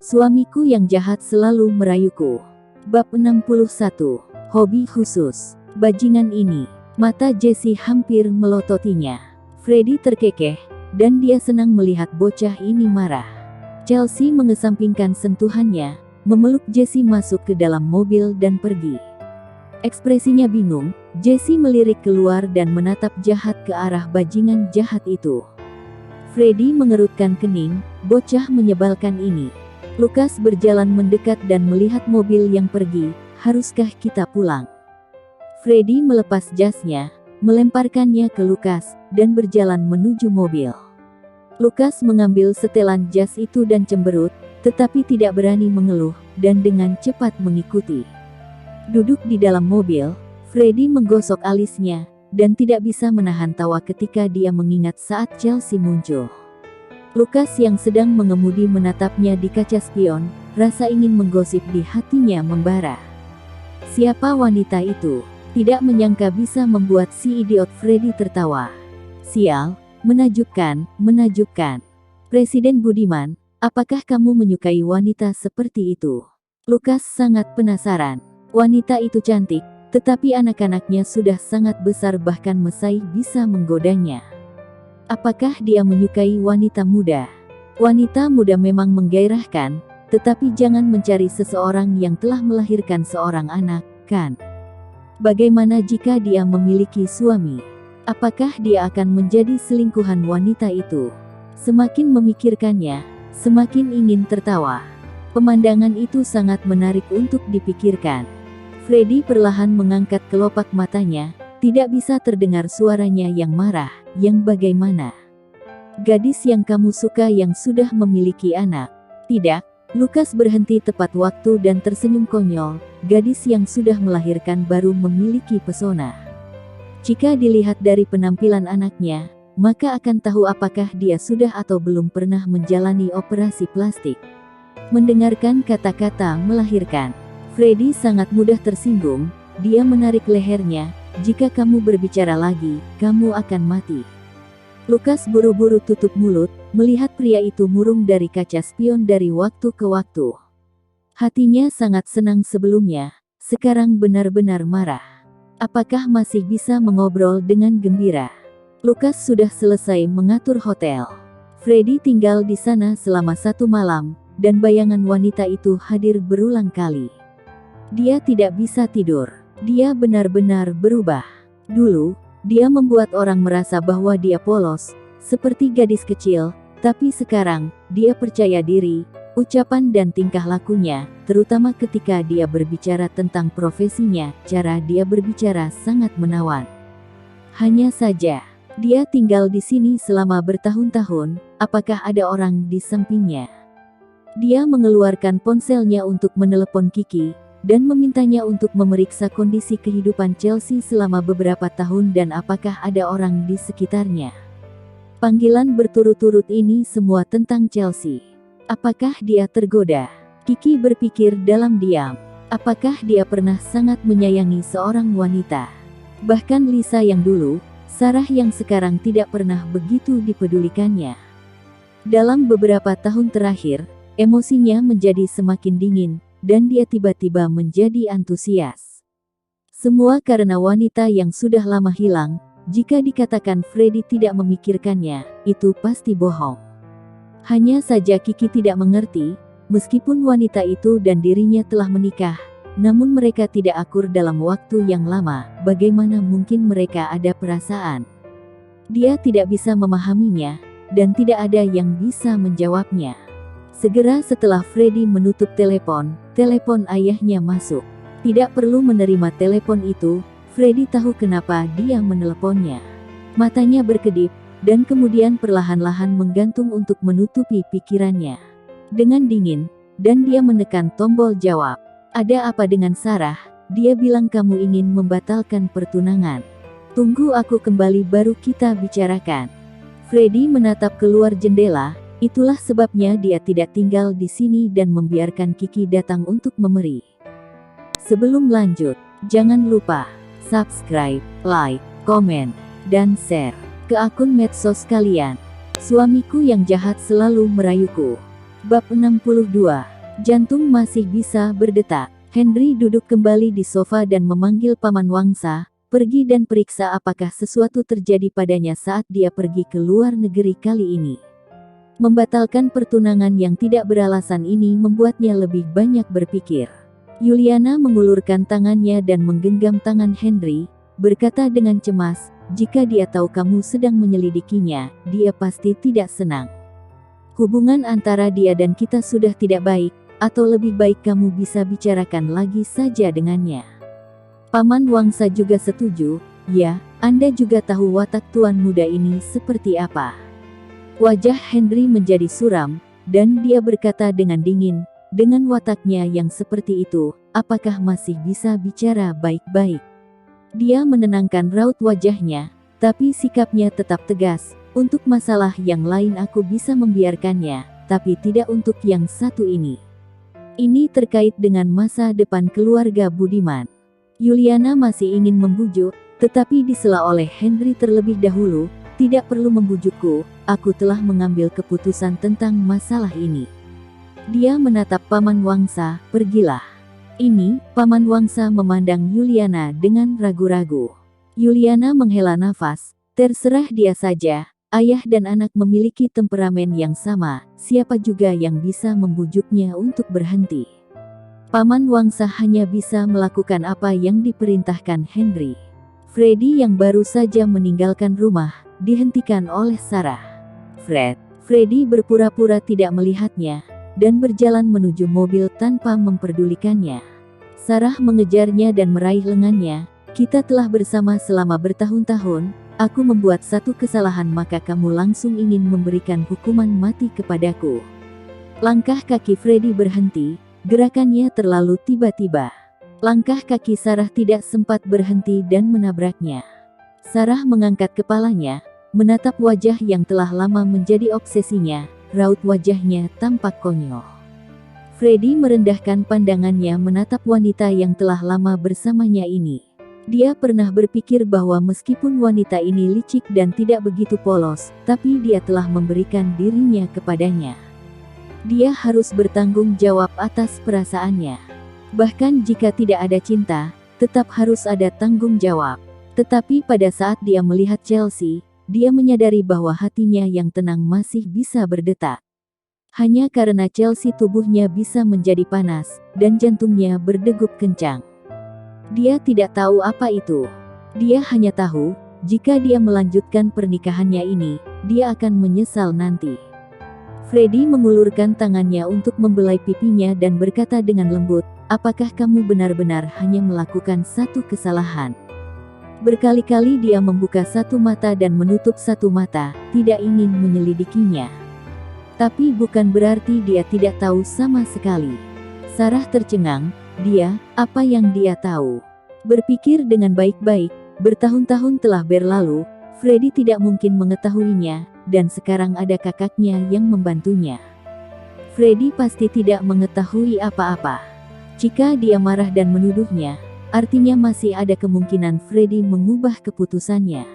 Suamiku yang jahat selalu merayuku. Bab 61. Hobi khusus. Bajingan ini. Mata Jessie hampir melototinya. Freddy terkekeh, dan dia senang melihat bocah ini marah. Chelsea mengesampingkan sentuhannya, memeluk Jessie masuk ke dalam mobil dan pergi. Ekspresinya bingung, Jessie melirik keluar dan menatap jahat ke arah bajingan jahat itu. Freddy mengerutkan kening, bocah menyebalkan ini. Lukas berjalan mendekat dan melihat mobil yang pergi. Haruskah kita pulang? Freddy melepas jasnya, melemparkannya ke Lukas, dan berjalan menuju mobil. Lukas mengambil setelan jas itu dan cemberut, tetapi tidak berani mengeluh, dan dengan cepat mengikuti. Duduk di dalam mobil, Freddy menggosok alisnya, dan tidak bisa menahan tawa ketika dia mengingat saat Chelsea muncul. Lukas yang sedang mengemudi menatapnya di kaca spion, rasa ingin menggosip di hatinya membara. Siapa wanita itu? Tidak menyangka bisa membuat si idiot Freddy tertawa. Sial, menakjubkan, menakjubkan. Presiden budiman, apakah kamu menyukai wanita seperti itu? Lukas sangat penasaran. Wanita itu cantik, tetapi anak-anaknya sudah sangat besar bahkan Mesai bisa menggodanya. Apakah dia menyukai wanita muda? Wanita muda memang menggairahkan, tetapi jangan mencari seseorang yang telah melahirkan seorang anak, kan? Bagaimana jika dia memiliki suami? Apakah dia akan menjadi selingkuhan wanita itu? Semakin memikirkannya, semakin ingin tertawa. Pemandangan itu sangat menarik untuk dipikirkan. Freddy perlahan mengangkat kelopak matanya. Tidak bisa terdengar suaranya yang marah, yang bagaimana? Gadis yang kamu suka yang sudah memiliki anak. Tidak, Lukas berhenti tepat waktu dan tersenyum konyol, gadis yang sudah melahirkan baru memiliki pesona. Jika dilihat dari penampilan anaknya, maka akan tahu apakah dia sudah atau belum pernah menjalani operasi plastik. Mendengarkan kata-kata melahirkan, Freddy sangat mudah tersinggung, dia menarik lehernya. Jika kamu berbicara lagi, kamu akan mati. Lukas buru-buru tutup mulut, melihat pria itu murung dari kaca spion dari waktu ke waktu. Hatinya sangat senang sebelumnya, sekarang benar-benar marah. Apakah masih bisa mengobrol dengan gembira? Lukas sudah selesai mengatur hotel. Freddy tinggal di sana selama 1 malam, dan bayangan wanita itu hadir berulang kali. Dia tidak bisa tidur. Dia benar-benar berubah. Dulu, dia membuat orang merasa bahwa dia polos, seperti gadis kecil, tapi sekarang, dia percaya diri, ucapan dan tingkah lakunya, terutama ketika dia berbicara tentang profesinya, cara dia berbicara sangat menawan. Hanya saja, dia tinggal di sini selama bertahun-tahun, apakah ada orang di sampingnya? Dia mengeluarkan ponselnya untuk menelepon Kiki, dan memintanya untuk memeriksa kondisi kehidupan Chelsea selama beberapa tahun dan apakah ada orang di sekitarnya. Panggilan berturut-turut ini semua tentang Chelsea. Apakah dia tergoda? Kiki berpikir dalam diam. Apakah dia pernah sangat menyayangi seorang wanita? Bahkan Lisa yang dulu, Sarah yang sekarang tidak pernah begitu dipedulikannya. Dalam beberapa tahun terakhir, emosinya menjadi semakin dingin, dan dia tiba-tiba menjadi antusias. Semua karena wanita yang sudah lama hilang. Jika dikatakan Freddy tidak memikirkannya, itu pasti bohong. Hanya saja Kiki tidak mengerti, meskipun wanita itu dan dirinya telah menikah, namun mereka tidak akur dalam waktu yang lama, bagaimana mungkin mereka ada perasaan? Dia tidak bisa memahaminya, dan tidak ada yang bisa menjawabnya. Segera setelah Freddy menutup telepon ayahnya masuk. Tidak perlu menerima telepon itu, Freddy tahu kenapa dia meneleponnya. Matanya berkedip, dan kemudian perlahan-lahan menggantung untuk menutupi pikirannya. Dengan dingin, dan dia menekan tombol jawab. Ada apa dengan Sarah? Dia bilang kamu ingin membatalkan pertunangan. Tunggu aku kembali baru kita bicarakan. Freddy menatap keluar jendela. Itulah sebabnya dia tidak tinggal di sini dan membiarkan Kiki datang untuk memeri. Sebelum lanjut, jangan lupa subscribe, like, komen, dan share ke akun medsos kalian. Suamiku yang jahat selalu merayuku. Bab 62. Jantung masih bisa berdetak. Henry duduk kembali di sofa dan memanggil Paman Wangsa, pergi dan periksa apakah sesuatu terjadi padanya saat dia pergi ke luar negeri kali ini. Membatalkan pertunangan yang tidak beralasan ini membuatnya lebih banyak berpikir. Yuliana mengulurkan tangannya dan menggenggam tangan Henry, berkata dengan cemas, jika dia tahu kamu sedang menyelidikinya, dia pasti tidak senang. Hubungan antara dia dan kita sudah tidak baik, atau lebih baik kamu bisa bicarakan lagi saja dengannya. Paman Wangsa juga setuju, ya, Anda juga tahu watak tuan muda ini seperti apa. Wajah Henry menjadi suram, dan dia berkata dengan dingin, dengan wataknya yang seperti itu, apakah masih bisa bicara baik-baik? Dia menenangkan raut wajahnya, tapi sikapnya tetap tegas. Untuk masalah yang lain aku bisa membiarkannya, tapi tidak untuk yang satu ini. Ini terkait dengan masa depan keluarga Budiman. Yuliana masih ingin membujuk, tetapi disela oleh Henry terlebih dahulu. Tidak perlu membujukku, aku telah mengambil keputusan tentang masalah ini. Dia menatap Paman Wangsa, pergilah. Ini, Paman Wangsa memandang Yuliana dengan ragu-ragu. Yuliana menghela nafas, terserah dia saja, ayah dan anak memiliki temperamen yang sama, siapa juga yang bisa membujuknya untuk berhenti. Paman Wangsa hanya bisa melakukan apa yang diperintahkan Henry. Freddy yang baru saja meninggalkan rumah, dihentikan oleh Sarah. Freddy berpura-pura tidak melihatnya, dan berjalan menuju mobil tanpa memperdulikannya. Sarah mengejarnya dan meraih lengannya, kita telah bersama selama bertahun-tahun, aku membuat satu kesalahan maka kamu langsung ingin memberikan hukuman mati kepadaku. Langkah kaki Freddy berhenti, gerakannya terlalu tiba-tiba. Langkah kaki Sarah tidak sempat berhenti dan menabraknya. Sarah mengangkat kepalanya, menatap wajah yang telah lama menjadi obsesinya. Raut wajahnya tampak konyol. Freddy merendahkan pandangannya menatap wanita yang telah lama bersamanya ini. Dia pernah berpikir bahwa meskipun wanita ini licik dan tidak begitu polos, tapi dia telah memberikan dirinya kepadanya. Dia harus bertanggung jawab atas perasaannya. Bahkan jika tidak ada cinta, tetap harus ada tanggung jawab. Tetapi pada saat dia melihat Chelsea, dia menyadari bahwa hatinya yang tenang masih bisa berdetak. Hanya karena Chelsea tubuhnya bisa menjadi panas, dan jantungnya berdegup kencang. Dia tidak tahu apa itu. Dia hanya tahu, jika dia melanjutkan pernikahannya ini, dia akan menyesal nanti. Freddy mengulurkan tangannya untuk membelai pipinya dan berkata dengan lembut, apakah kamu benar-benar hanya melakukan satu kesalahan? Berkali-kali dia membuka satu mata dan menutup satu mata, tidak ingin menyelidikinya. Tapi bukan berarti dia tidak tahu sama sekali. Sarah tercengang, apa yang dia tahu? Berpikir dengan baik-baik, bertahun-tahun telah berlalu, Freddy tidak mungkin mengetahuinya, dan sekarang ada kakaknya yang membantunya. Freddy pasti tidak mengetahui apa-apa. Jika dia marah dan menuduhnya, artinya masih ada kemungkinan Freddy mengubah keputusannya.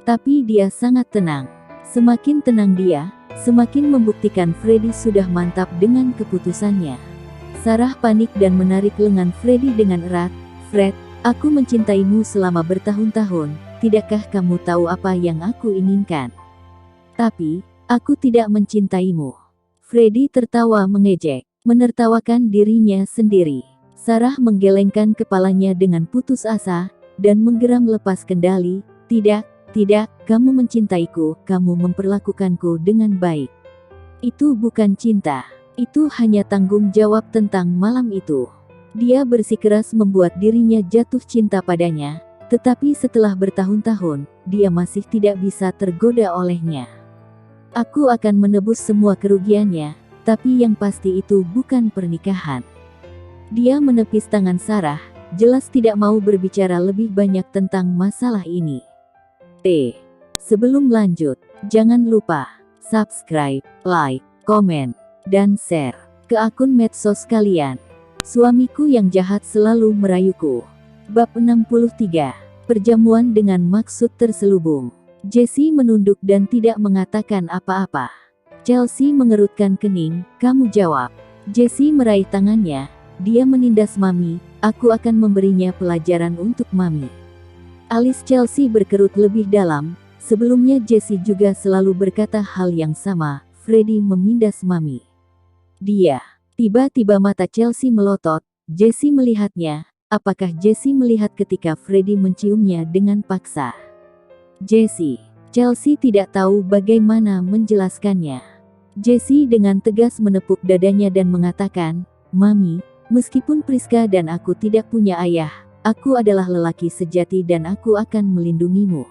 Tapi dia sangat tenang. Semakin tenang dia, semakin membuktikan Freddy sudah mantap dengan keputusannya. Sarah panik dan menarik lengan Freddy dengan erat. Fred, aku mencintaimu selama bertahun-tahun, tidakkah kamu tahu apa yang aku inginkan? Tapi, aku tidak mencintaimu. Freddy tertawa mengejek, menertawakan dirinya sendiri. Sarah menggelengkan kepalanya dengan putus asa, dan menggeram lepas kendali, tidak, kamu mencintaiku, kamu memperlakukanku dengan baik. Itu bukan cinta, itu hanya tanggung jawab tentang malam itu. Dia bersikeras membuat dirinya jatuh cinta padanya, tetapi setelah bertahun-tahun, dia masih tidak bisa tergoda olehnya. Aku akan menebus semua kerugiannya, tapi yang pasti itu bukan pernikahan. Dia menepis tangan Sarah, jelas tidak mau berbicara lebih banyak tentang masalah ini. Sebelum lanjut, jangan lupa subscribe, like, komen, dan share ke akun medsos kalian. Suamiku yang jahat selalu merayuku. Bab 63. Perjamuan dengan maksud terselubung. Jessie menunduk dan tidak mengatakan apa-apa. Chelsea mengerutkan kening, kamu jawab. Jessie meraih tangannya. Dia menindas Mami. Aku akan memberinya pelajaran untuk Mami. Alis Chelsea berkerut lebih dalam. Sebelumnya Jessie juga selalu berkata hal yang sama. Freddie memindas Mami. Tiba-tiba mata Chelsea melotot. Jessie melihatnya. Apakah Jessie melihat ketika Freddie menciumnya dengan paksa? Chelsea tidak tahu bagaimana menjelaskannya. Jessie dengan tegas menepuk dadanya dan mengatakan, Mami, meskipun Priska dan aku tidak punya ayah, aku adalah lelaki sejati dan aku akan melindungimu.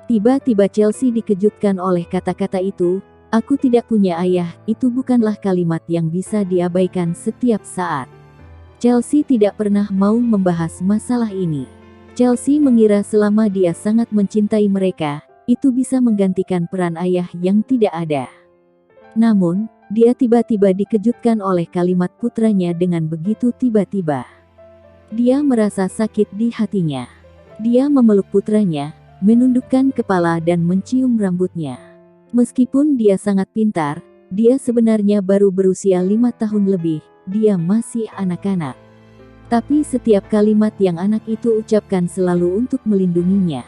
Tiba-tiba Chelsea dikejutkan oleh kata-kata itu. Aku tidak punya ayah, itu bukanlah kalimat yang bisa diabaikan setiap saat. Chelsea tidak pernah mau membahas masalah ini. Chelsea mengira selama dia sangat mencintai mereka, itu bisa menggantikan peran ayah yang tidak ada. Namun, dia tiba-tiba dikejutkan oleh kalimat putranya dengan begitu tiba-tiba. Dia merasa sakit di hatinya. Dia memeluk putranya, menundukkan kepala dan mencium rambutnya. Meskipun dia sangat pintar, dia sebenarnya baru berusia 5 tahun lebih. Dia masih anak-anak. Tapi setiap kalimat yang anak itu ucapkan selalu untuk melindunginya.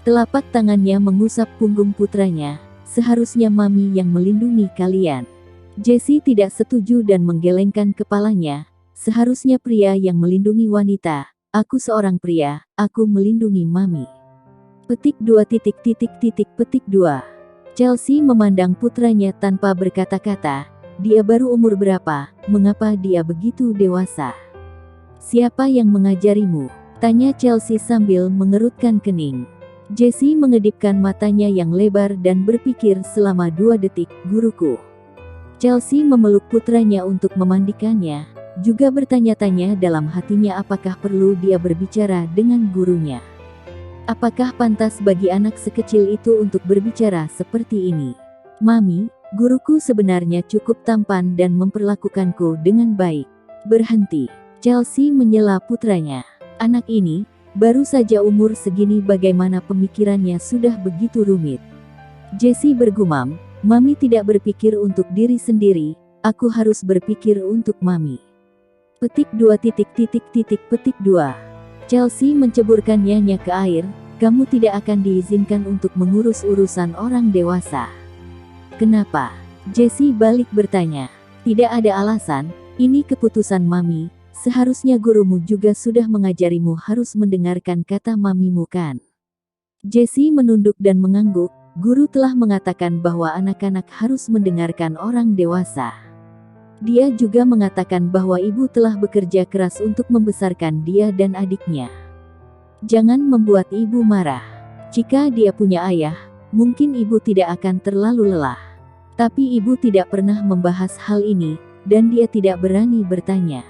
Telapak tangannya mengusap punggung putranya. Seharusnya Mami yang melindungi kalian. Jessie tidak setuju dan menggelengkan kepalanya. Seharusnya pria yang melindungi wanita. Aku seorang pria, aku melindungi Mami. Petik 2. Chelsea memandang putranya tanpa berkata-kata. Dia baru umur berapa, mengapa dia begitu dewasa? Siapa yang mengajarimu? Tanya Chelsea sambil mengerutkan kening. Jessie mengedipkan matanya yang lebar dan berpikir selama 2 detik, guruku. Chelsea memeluk putranya untuk memandikannya, juga bertanya-tanya dalam hatinya apakah perlu dia berbicara dengan gurunya. Apakah pantas bagi anak sekecil itu untuk berbicara seperti ini? Mami, guruku sebenarnya cukup tampan dan memperlakukanku dengan baik. Berhenti. Chelsea menyela putranya. Anak ini, baru saja umur segini bagaimana pemikirannya sudah begitu rumit. Jessie bergumam, Mami tidak berpikir untuk diri sendiri, aku harus berpikir untuk Mami. Petik 2. Chelsea menceburkannya ke air, kamu tidak akan diizinkan untuk mengurus urusan orang dewasa. Kenapa? Jessie balik bertanya. Tidak ada alasan, ini keputusan Mami, seharusnya gurumu juga sudah mengajarimu harus mendengarkan kata Mamimu kan? Jessie menunduk dan mengangguk, guru telah mengatakan bahwa anak-anak harus mendengarkan orang dewasa. Dia juga mengatakan bahwa ibu telah bekerja keras untuk membesarkan dia dan adiknya. Jangan membuat ibu marah. Jika dia punya ayah, mungkin ibu tidak akan terlalu lelah. Tapi ibu tidak pernah membahas hal ini, dan dia tidak berani bertanya.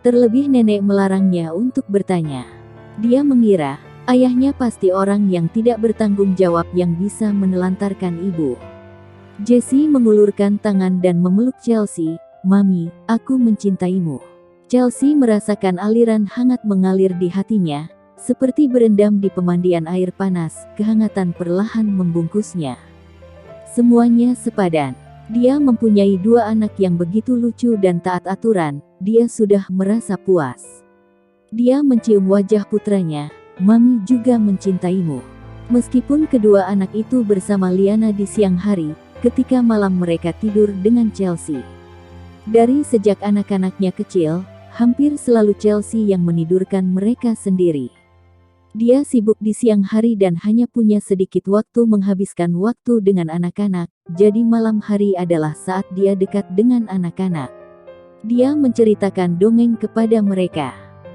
Terlebih nenek melarangnya untuk bertanya. Dia mengira, ayahnya pasti orang yang tidak bertanggung jawab yang bisa menelantarkan ibu. Jessie mengulurkan tangan dan memeluk Chelsea, Mami, aku mencintaimu. Chelsea merasakan aliran hangat mengalir di hatinya, seperti berendam di pemandian air panas, kehangatan perlahan membungkusnya. Semuanya sepadan. Dia mempunyai 2 anak yang begitu lucu dan taat aturan, dia sudah merasa puas. Dia mencium wajah putranya, Mami juga mencintaimu. Meskipun kedua anak itu bersama Liana di siang hari, ketika malam mereka tidur dengan Chelsea. Dari sejak anak-anaknya kecil, hampir selalu Chelsea yang menidurkan mereka sendiri. Dia sibuk di siang hari dan hanya punya sedikit waktu menghabiskan waktu dengan anak-anak, jadi malam hari adalah saat dia dekat dengan anak-anak. Dia menceritakan dongeng kepada mereka.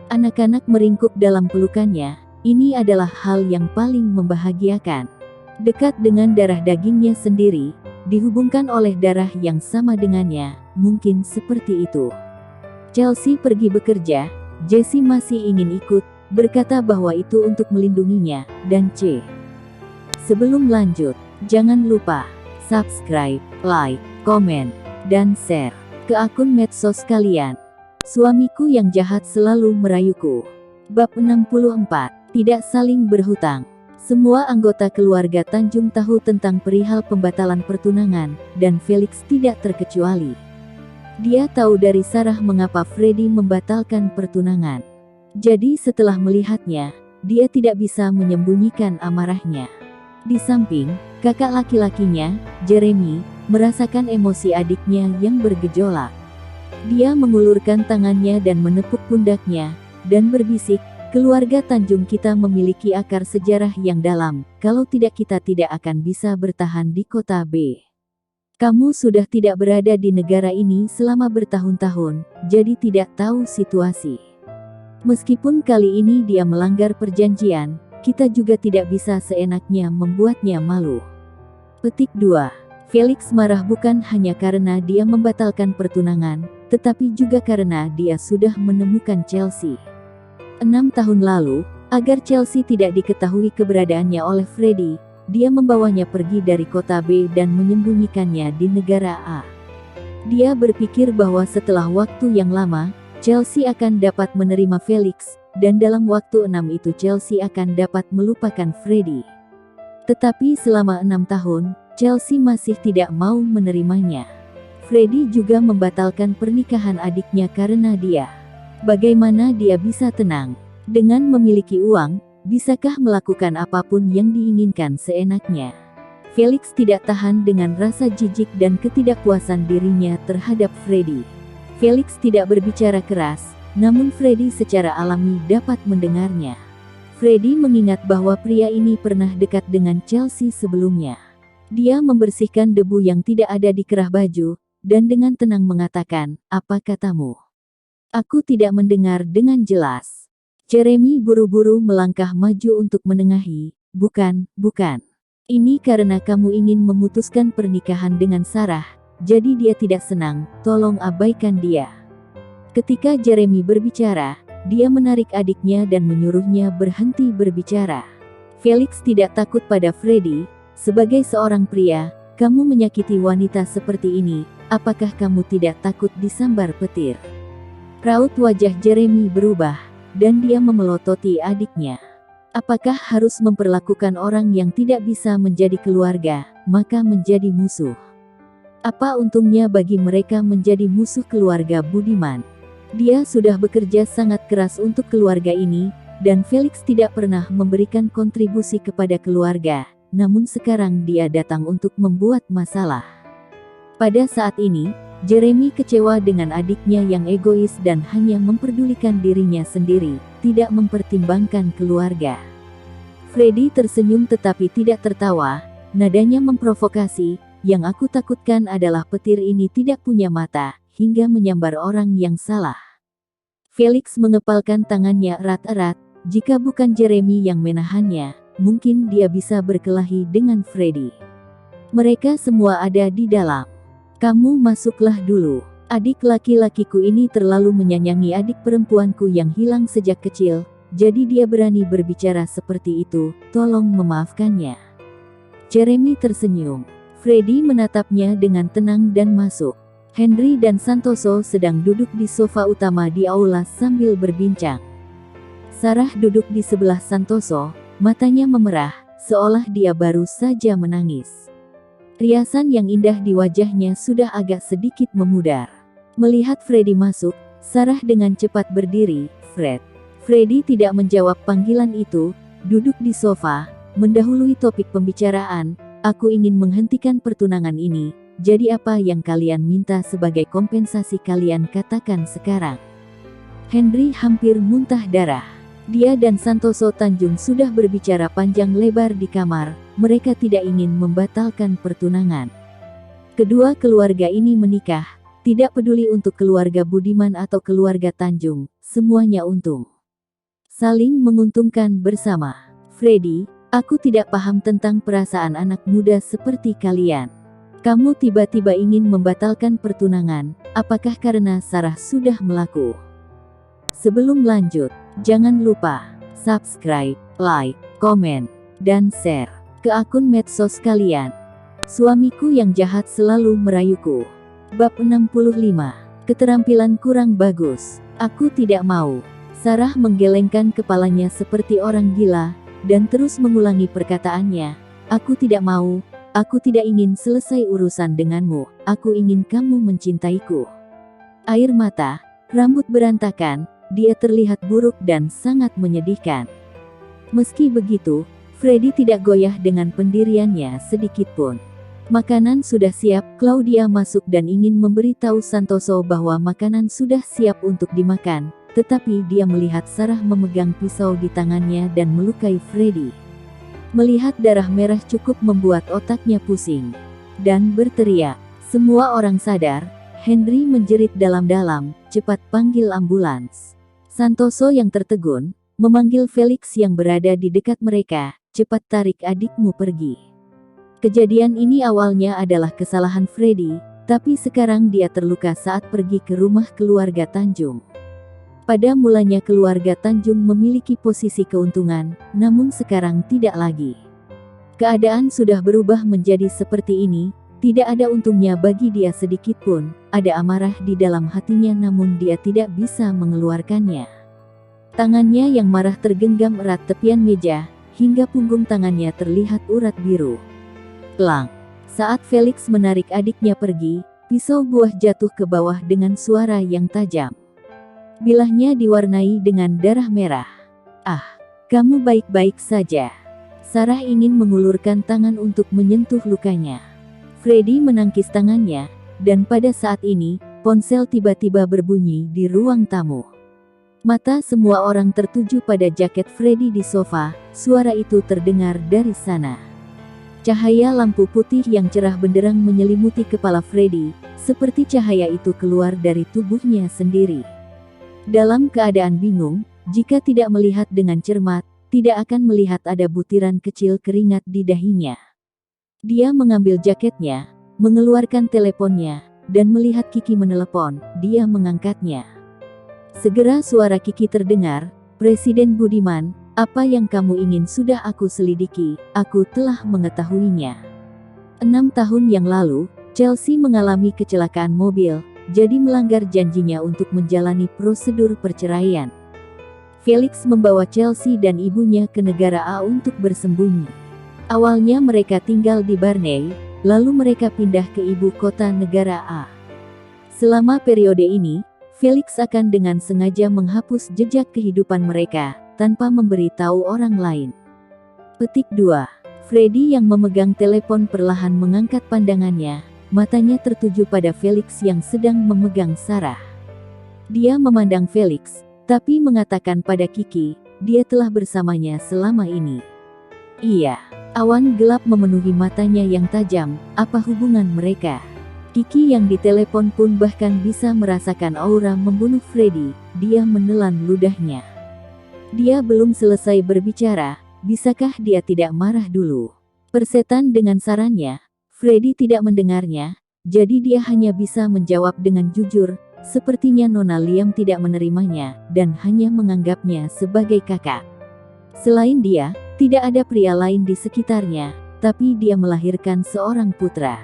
Anak-anak meringkuk dalam pelukannya, ini adalah hal yang paling membahagiakan. Dekat dengan darah dagingnya sendiri, dihubungkan oleh darah yang sama dengannya, mungkin seperti itu. Chelsea pergi bekerja, Jessie masih ingin ikut, berkata bahwa itu untuk melindunginya, dan sebelum lanjut, jangan lupa subscribe, like, komen, dan share ke akun medsos kalian. Suamiku yang jahat selalu merayuku. Bab 64. Tidak saling berhutang. Semua anggota keluarga Tanjung tahu tentang perihal pembatalan pertunangan, dan Felix tidak terkecuali. Dia tahu dari Sarah mengapa Freddy membatalkan pertunangan. Jadi setelah melihatnya, dia tidak bisa menyembunyikan amarahnya. Di samping, kakak laki-lakinya, Jeremy, merasakan emosi adiknya yang bergejolak. Dia mengulurkan tangannya dan menepuk pundaknya, dan berbisik, "Keluarga Tanjung kita memiliki akar sejarah yang dalam, kalau tidak kita tidak akan bisa bertahan di kota B. Kamu sudah tidak berada di negara ini selama bertahun-tahun, jadi tidak tahu situasi. Meskipun kali ini dia melanggar perjanjian, kita juga tidak bisa seenaknya membuatnya malu." Petik 2. Felix marah bukan hanya karena dia membatalkan pertunangan, tetapi juga karena dia sudah menemukan Chelsea. 6 tahun lalu, agar Chelsea tidak diketahui keberadaannya oleh Freddy, dia membawanya pergi dari kota B dan menyembunyikannya di negara A. Dia berpikir bahwa setelah waktu yang lama, Chelsea akan dapat menerima Felix, dan dalam waktu 6 itu Chelsea akan dapat melupakan Freddy. Tetapi selama 6 tahun, Chelsea masih tidak mau menerimanya. Freddy juga membatalkan pernikahan adiknya karena dia. Bagaimana dia bisa tenang? Dengan memiliki uang, bisakah melakukan apapun yang diinginkan seenaknya? Felix tidak tahan dengan rasa jijik dan ketidakpuasan dirinya terhadap Freddy. Felix tidak berbicara keras, namun Freddy secara alami dapat mendengarnya. Freddy mengingat bahwa pria ini pernah dekat dengan Chelsea sebelumnya. Dia membersihkan debu yang tidak ada di kerah baju, dan dengan tenang mengatakan, "Apa katamu?" "Aku tidak mendengar dengan jelas." Jeremy buru-buru melangkah maju untuk menengahi. Bukan. Ini karena kamu ingin memutuskan pernikahan dengan Sarah, jadi dia tidak senang, tolong abaikan dia." Ketika Jeremy berbicara, dia menarik adiknya dan menyuruhnya berhenti berbicara. Felix tidak takut pada Freddy. "Sebagai seorang pria, kamu menyakiti wanita seperti ini, apakah kamu tidak takut disambar petir?" Raut wajah Jeremy berubah, dan dia memelototi adiknya. Apakah harus memperlakukan orang yang tidak bisa menjadi keluarga, maka menjadi musuh? Apa untungnya bagi mereka menjadi musuh keluarga budiman? Dia sudah bekerja sangat keras untuk keluarga ini, dan Felix tidak pernah memberikan kontribusi kepada keluarga, namun sekarang dia datang untuk membuat masalah. Pada saat ini, Jeremy kecewa dengan adiknya yang egois dan hanya memperdulikan dirinya sendiri, tidak mempertimbangkan keluarga. Freddy tersenyum tetapi tidak tertawa, nadanya memprovokasi, "Yang aku takutkan adalah petir ini tidak punya mata, hingga menyambar orang yang salah." Felix mengepalkan tangannya erat-erat, jika bukan Jeremy yang menahannya, mungkin dia bisa berkelahi dengan Freddy. Mereka semua ada di dalam. "Kamu masuklah dulu. Adik laki-lakiku ini terlalu menyayangi adik perempuanku yang hilang sejak kecil, jadi dia berani berbicara seperti itu, tolong memaafkannya." Jeremy tersenyum. Freddy menatapnya dengan tenang dan masuk. Henry dan Santoso sedang duduk di sofa utama di aula sambil berbincang. Sarah duduk di sebelah Santoso, matanya memerah, seolah dia baru saja menangis. Riasan yang indah di wajahnya sudah agak sedikit memudar. Melihat Freddy masuk, Sarah dengan cepat berdiri. "Fred." Freddy tidak menjawab panggilan itu, duduk di sofa, mendahului topik pembicaraan. "Aku ingin menghentikan pertunangan ini, jadi apa yang kalian minta sebagai kompensasi kalian katakan sekarang." Henry hampir muntah darah. Dia dan Santoso Tanjung sudah berbicara panjang lebar di kamar, mereka tidak ingin membatalkan pertunangan. Kedua keluarga ini menikah, tidak peduli untuk keluarga Budiman atau keluarga Tanjung, semuanya untung. Saling menguntungkan bersama. "Freddy, aku tidak paham tentang perasaan anak muda seperti kalian. Kamu tiba-tiba ingin membatalkan pertunangan, apakah karena Sarah sudah melaku?" Sebelum lanjut, jangan lupa subscribe, like, komen, dan share ke akun medsos kalian. Suamiku yang jahat selalu merayuku. Bab 65. Keterampilan kurang bagus. Aku tidak mau. Sarah menggelengkan kepalanya seperti orang gila, dan terus mengulangi perkataannya. "Aku tidak mau. Aku tidak ingin selesai urusan denganmu. Aku ingin kamu mencintaiku." air mata, rambut berantakan, dia terlihat buruk dan sangat menyedihkan. Meski begitu, Freddy tidak goyah dengan pendiriannya sedikitpun. Makanan sudah siap, Claudia masuk dan ingin memberitahu Santoso bahwa makanan sudah siap untuk dimakan, tetapi dia melihat Sarah memegang pisau di tangannya dan melukai Freddy. Melihat darah merah cukup membuat otaknya pusing. Dan berteriak. Semua orang sadar, Henry menjerit dalam-dalam, cepat panggil ambulans. Santoso yang tertegun, memanggil Felix yang berada di dekat mereka, cepat tarik adikmu pergi. Kejadian ini awalnya adalah kesalahan Freddy, tapi sekarang dia terluka saat pergi ke rumah keluarga Tanjung. Pada mulanya keluarga Tanjung memiliki posisi keuntungan, namun sekarang tidak lagi. Keadaan sudah berubah menjadi seperti ini, tidak ada untungnya bagi dia sedikitpun, ada amarah di dalam hatinya namun dia tidak bisa mengeluarkannya. Tangannya yang marah tergenggam erat tepian meja, hingga punggung tangannya terlihat urat biru. Plang! Saat Felix menarik adiknya pergi, pisau buah jatuh ke bawah dengan suara yang tajam. Bilahnya diwarnai dengan darah merah. Ah, kamu baik-baik saja. Sarah ingin mengulurkan tangan untuk menyentuh lukanya. Freddy menangkis tangannya, dan pada saat ini, ponsel tiba-tiba berbunyi di ruang tamu. Mata semua orang tertuju pada jaket Freddy di sofa, suara itu terdengar dari sana. Cahaya lampu putih yang cerah benderang menyelimuti kepala Freddy, seperti cahaya itu keluar dari tubuhnya sendiri. Dalam keadaan bingung, jika tidak melihat dengan cermat, tidak akan melihat ada butiran kecil keringat di dahinya. Dia mengambil jaketnya, mengeluarkan teleponnya, dan melihat Kiki menelepon, dia mengangkatnya. Segera suara Kiki terdengar, Presiden Budiman, apa yang kamu ingin sudah aku selidiki, aku telah mengetahuinya. 6 tahun yang lalu, Chelsea mengalami kecelakaan mobil, jadi melanggar janjinya untuk menjalani prosedur perceraian. Felix membawa Chelsea dan ibunya ke negara A untuk bersembunyi. Awalnya mereka tinggal di Barney, lalu mereka pindah ke ibu kota negara A. Selama periode ini, Felix akan dengan sengaja menghapus jejak kehidupan mereka, tanpa memberitahu orang lain. Petik 2. Freddy yang memegang telepon perlahan mengangkat pandangannya. Matanya tertuju pada Felix yang sedang memegang Sarah. Dia memandang Felix, tapi mengatakan pada Kiki, dia telah bersamanya selama ini. Iya, awan gelap memenuhi matanya yang tajam, apa hubungan mereka? Kiki yang ditelepon pun bahkan bisa merasakan aura membunuh Freddy, dia menelan ludahnya. Dia belum selesai berbicara, bisakah dia tidak marah dulu? Persetan dengan sarannya, Freddy tidak mendengarnya, jadi dia hanya bisa menjawab dengan jujur, sepertinya Nona Liam tidak menerimanya, dan hanya menganggapnya sebagai kakak. Selain dia, tidak ada pria lain di sekitarnya, tapi dia melahirkan seorang putra.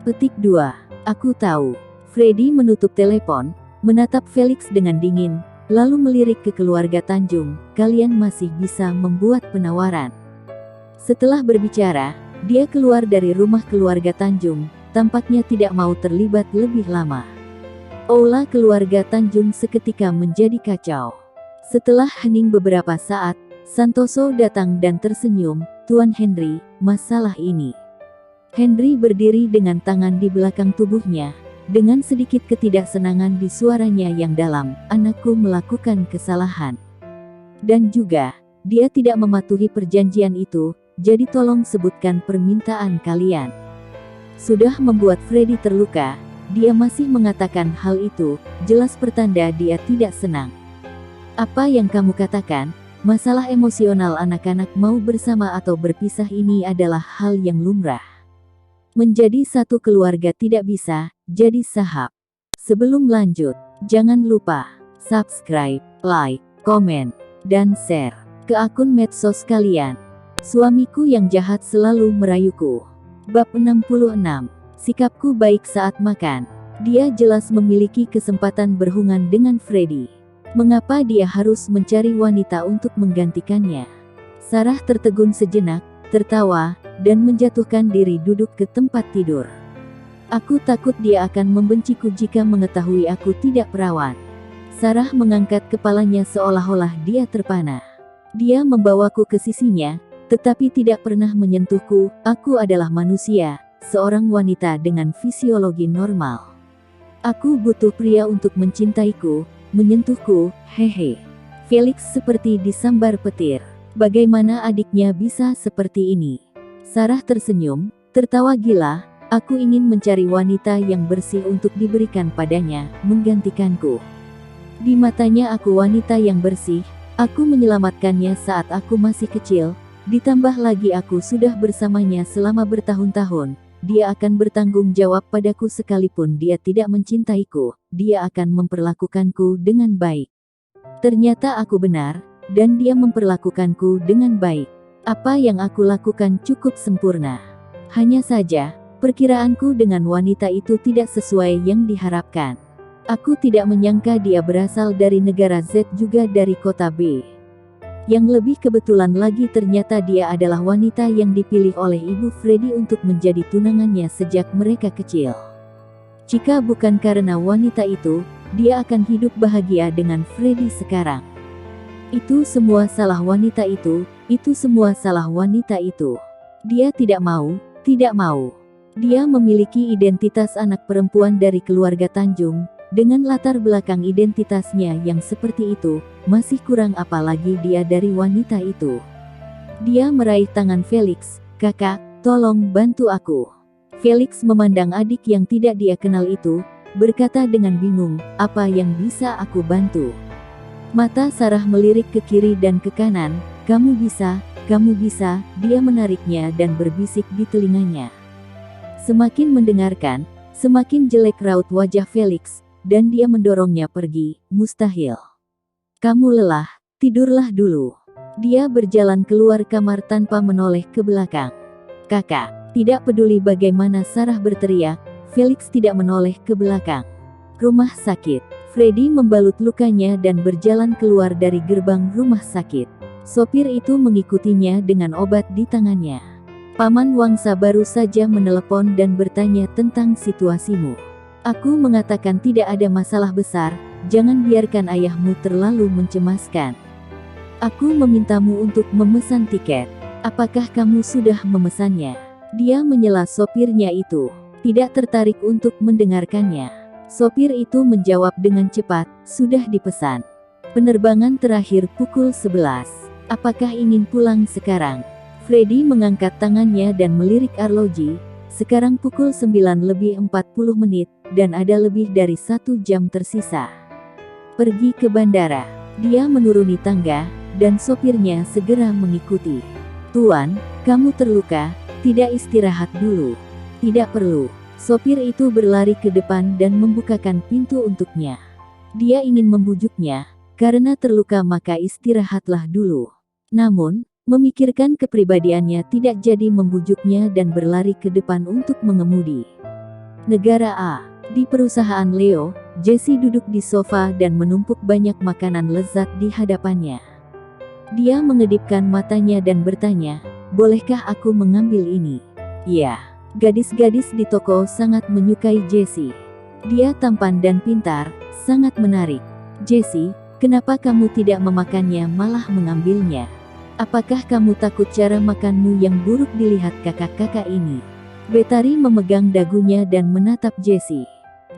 Petik 2. Aku tahu. Freddy menutup telepon, menatap Felix dengan dingin, lalu melirik ke keluarga Tanjung, kalian masih bisa membuat penawaran. Setelah berbicara, dia keluar dari rumah keluarga Tanjung, tampaknya tidak mau terlibat lebih lama. Aula keluarga Tanjung seketika menjadi kacau. Setelah hening beberapa saat, Santoso datang dan tersenyum, Tuan Henry, masalah ini. Henry berdiri dengan tangan di belakang tubuhnya, dengan sedikit ketidaksenangan di suaranya yang dalam, anakku melakukan kesalahan. Dan juga, dia tidak mematuhi perjanjian itu, jadi tolong sebutkan permintaan kalian. Sudah membuat Freddy terluka, dia masih mengatakan hal itu, jelas pertanda dia tidak senang. Apa yang kamu katakan, masalah emosional anak-anak mau bersama atau berpisah ini adalah hal yang lumrah. Menjadi satu keluarga tidak bisa, jadi sahab. Sebelum lanjut, jangan lupa, subscribe, like, komen, dan share ke akun medsos kalian. Suamiku yang jahat selalu merayuku. Bab 66. Sikapku baik saat makan. Dia jelas memiliki kesempatan berhubungan dengan Freddy. Mengapa dia harus mencari wanita untuk menggantikannya? Sarah tertegun sejenak, tertawa, dan menjatuhkan diri duduk ke tempat tidur. Aku takut dia akan membenciku jika mengetahui aku tidak perawan. Sarah mengangkat kepalanya seolah-olah dia terpana. Dia membawaku ke sisinya, tetapi tidak pernah menyentuhku. Aku adalah manusia, seorang wanita dengan fisiologi normal. Aku butuh pria untuk mencintaiku, menyentuhku, hehe. Felix seperti disambar petir. Bagaimana adiknya bisa seperti ini? Sarah tersenyum, tertawa gila. Aku ingin mencari wanita yang bersih untuk diberikan padanya, menggantikanku. Di matanya aku wanita yang bersih, aku menyelamatkannya saat aku masih kecil, ditambah lagi aku sudah bersamanya selama bertahun-tahun, dia akan bertanggung jawab padaku sekalipun dia tidak mencintaiku, dia akan memperlakukanku dengan baik. Ternyata aku benar, dan dia memperlakukanku dengan baik. Apa yang aku lakukan cukup sempurna. Hanya saja, perkiraanku dengan wanita itu tidak sesuai yang diharapkan. Aku tidak menyangka dia berasal dari negara Z juga dari kota B. Yang lebih kebetulan lagi ternyata dia adalah wanita yang dipilih oleh ibu Freddy untuk menjadi tunangannya sejak mereka kecil. Jika bukan karena wanita itu, dia akan hidup bahagia dengan Freddy sekarang. Itu semua salah wanita itu semua salah wanita itu. Dia tidak mau. Dia memiliki identitas anak perempuan dari keluarga Tanjung, dengan latar belakang identitasnya yang seperti itu, masih kurang apalagi dia dari wanita itu. Dia meraih tangan Felix, "Kakak, tolong bantu aku." Felix memandang adik yang tidak dia kenal itu, berkata dengan bingung, "Apa yang bisa aku bantu?" Mata Sarah melirik ke kiri dan ke kanan, kamu bisa, dia menariknya dan berbisik di telinganya. Semakin mendengarkan, semakin jelek raut wajah Felix, dan dia mendorongnya pergi, mustahil. Kamu lelah, tidurlah dulu. Dia berjalan keluar kamar tanpa menoleh ke belakang. Kakak, tidak peduli bagaimana Sarah berteriak, Felix tidak menoleh ke belakang. Rumah sakit. Freddy membalut lukanya dan berjalan keluar dari gerbang rumah sakit. Sopir itu mengikutinya dengan obat di tangannya. Paman Wangsa baru saja menelepon dan bertanya tentang situasimu. Aku mengatakan tidak ada masalah besar, jangan biarkan ayahmu terlalu mencemaskan. Aku memintamu untuk memesan tiket. Apakah kamu sudah memesannya? Dia menyela sopirnya itu. Tidak tertarik untuk mendengarkannya. Sopir itu menjawab dengan cepat, sudah dipesan. Penerbangan terakhir pukul 11. Apakah ingin pulang sekarang? Freddy mengangkat tangannya dan melirik arloji. Sekarang pukul 9:40, dan ada lebih dari 1 jam tersisa. Pergi ke bandara. Dia menuruni tangga, dan sopirnya segera mengikuti. Tuan, kamu terluka, tidak istirahat dulu? Tidak perlu. Sopir itu berlari ke depan dan membukakan pintu untuknya. Dia ingin membujuknya, karena terluka maka istirahatlah dulu. Namun, memikirkan kepribadiannya tidak jadi membujuknya dan berlari ke depan untuk mengemudi. Negara A. Di perusahaan Leo, Jesse duduk di sofa dan menumpuk banyak makanan lezat di hadapannya. Dia mengedipkan matanya dan bertanya, bolehkah aku mengambil ini? Ya. Gadis-gadis di toko sangat menyukai Jesse. Dia tampan dan pintar, sangat menarik. Jesse, kenapa kamu tidak memakannya malah mengambilnya? Apakah kamu takut cara makanmu yang buruk dilihat kakak-kakak ini? Betari memegang dagunya dan menatap Jesse.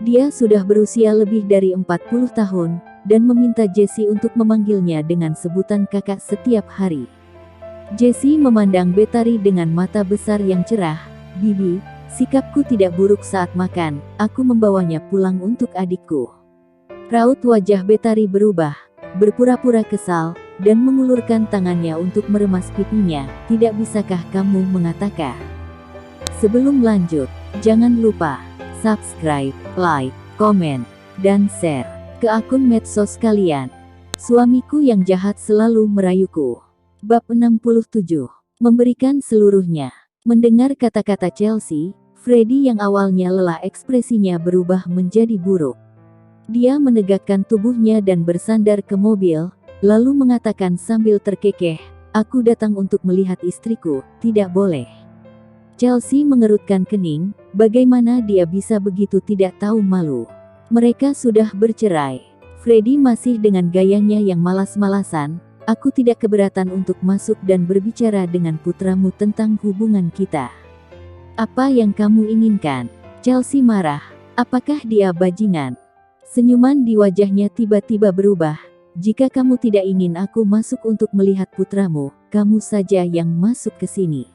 Dia sudah berusia lebih dari 40 tahun, dan meminta Jesse untuk memanggilnya dengan sebutan kakak setiap hari. Jesse memandang Betari dengan mata besar yang cerah. Bibi, sikapku tidak buruk saat makan, aku membawanya pulang untuk adikku. Raut wajah Betari berubah, berpura-pura kesal, dan mengulurkan tangannya untuk meremas pipinya. Tidak bisakah kamu mengatakan? Sebelum lanjut, jangan lupa subscribe, like, komen, dan share ke akun medsos kalian. Suamiku yang jahat selalu merayuku. Bab 67. Memberikan seluruhnya. Mendengar kata-kata Chelsea, Freddy yang awalnya lelah ekspresinya berubah menjadi buruk. Dia menegakkan tubuhnya dan bersandar ke mobil, lalu mengatakan sambil terkekeh, aku datang untuk melihat istriku, tidak boleh. Chelsea mengerutkan kening, bagaimana dia bisa begitu tidak tahu malu. Mereka sudah bercerai. Freddie masih dengan gayanya yang malas-malasan, aku tidak keberatan untuk masuk dan berbicara dengan putramu tentang hubungan kita. Apa yang kamu inginkan? Chelsea marah. Apakah dia bajingan? Senyuman di wajahnya tiba-tiba berubah. Jika kamu tidak ingin aku masuk untuk melihat putramu, kamu saja yang masuk ke sini.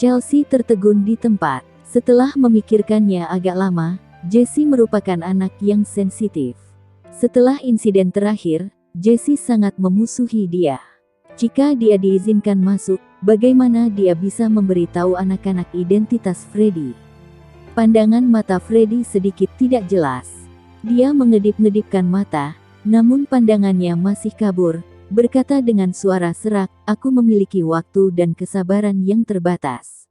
Chelsea tertegun di tempat. Setelah memikirkannya agak lama, Jessie merupakan anak yang sensitif. Setelah insiden terakhir, Jessie sangat memusuhi dia. Jika dia diizinkan masuk, bagaimana dia bisa memberitahu anak-anak identitas Freddie? Pandangan mata Freddie sedikit tidak jelas. Dia mengedip-ngedipkan mata, namun pandangannya masih kabur, berkata dengan suara serak, aku memiliki waktu dan kesabaran yang terbatas.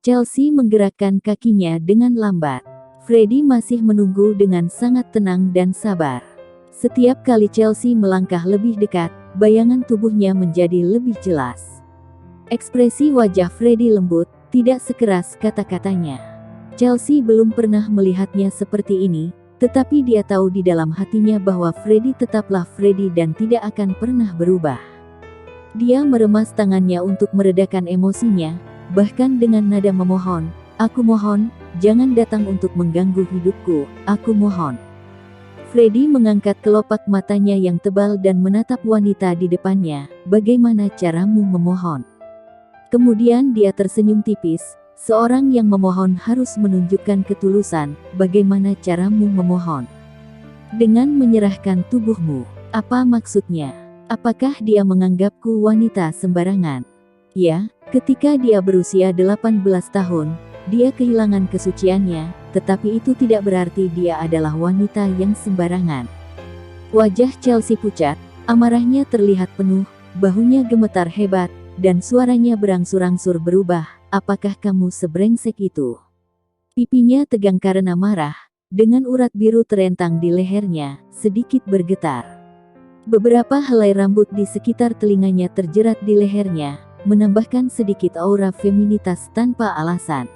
Chelsea menggerakkan kakinya dengan lambat. Freddie masih menunggu dengan sangat tenang dan sabar. Setiap kali Chelsea melangkah lebih dekat, bayangan tubuhnya menjadi lebih jelas. Ekspresi wajah Freddie lembut, tidak sekeras kata-katanya. Chelsea belum pernah melihatnya seperti ini, tetapi dia tahu di dalam hatinya bahwa Freddie tetaplah Freddie dan tidak akan pernah berubah. Dia meremas tangannya untuk meredakan emosinya, bahkan dengan nada memohon, aku mohon, jangan datang untuk mengganggu hidupku, aku mohon. Freddie mengangkat kelopak matanya yang tebal dan menatap wanita di depannya, bagaimana caramu memohon? Kemudian dia tersenyum tipis, seorang yang memohon harus menunjukkan ketulusan, bagaimana caramu memohon? Dengan menyerahkan tubuhmu, apa maksudnya? Apakah dia menganggapku wanita sembarangan? Ya, ketika dia berusia 18 tahun, dia kehilangan kesuciannya, tetapi itu tidak berarti dia adalah wanita yang sembarangan. Wajah Chelsea pucat, amarahnya terlihat penuh, bahunya gemetar hebat, dan suaranya berangsur-angsur berubah, apakah kamu sebrengsek itu? Pipinya tegang karena marah, dengan urat biru terentang di lehernya, sedikit bergetar. Beberapa helai rambut di sekitar telinganya terjerat di lehernya, menambahkan sedikit aura feminitas tanpa alasan.